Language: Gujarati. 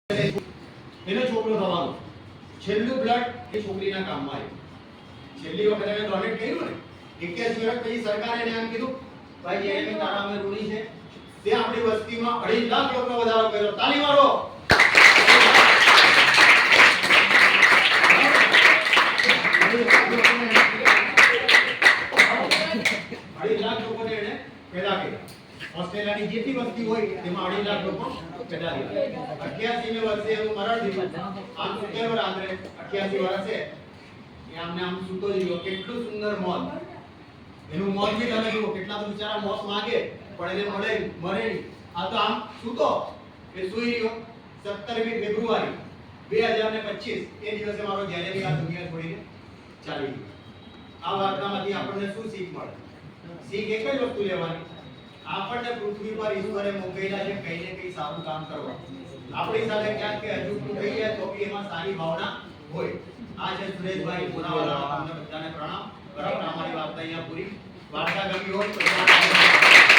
એનો છોકરો થવાનો છેલ્લું બ્લડ એ છોકરીના કામમાં આવ્યું છેલ્લી વખત એને ડોનેટ કર્યું ને 81 વર્ષ પછી સરકારે એને એમ કીધું ભાઈ એની તારા અમે ઋણી છે તે આપણી વસ્તીમાં 2.5 લાખ લોકોનો વધારો કર્યો તાલી મારો 2.5 લાખ લોકોને એને પેદા કર્યા ઓસ્ટ્રેલિયાની જેટલી વસ્તી હોય તેમાં 2.5 લાખ લોકો પેદા થયા 88 વર્ષે એનું મરણ થયું આમ 70 વર્ષ આંધ્રે 88 વર્ષે એ આમને આમ સૂતો જીવો કેટલું સુંદર મોત એનું મોત બી તમે જુઓ કેટલા તો બિચારા મોત માંગે પણ એને મરે નહીં આ તો આમ સૂતો એ સૂઈ રહ્યો 17મી ફેબ્રુઆરી 2025 એ દિવસે મારો જેરેમી આ દુનિયા છોડીને ચાલી ગયો આ વાર્તામાંથી આપણને શું શીખ મળે શીખ એક જ વસ્તુ લેવાની આપણને પૃથ્વી પર ઈશ્વરે મોકલેલા છે કઈને કઈ સારું કામ કરવા આપણી સાથે ક્યાંક કે અજુગતું થઈ જાય તો બી એમાં સારી ભાવના હોય આ છે સુરેશભાઈ પુનાવાલા તમને બધાને પ્રણામ બરાબર અમારી વાર્તા અહીંયા પૂરી વાર્તા ગમી હોય તો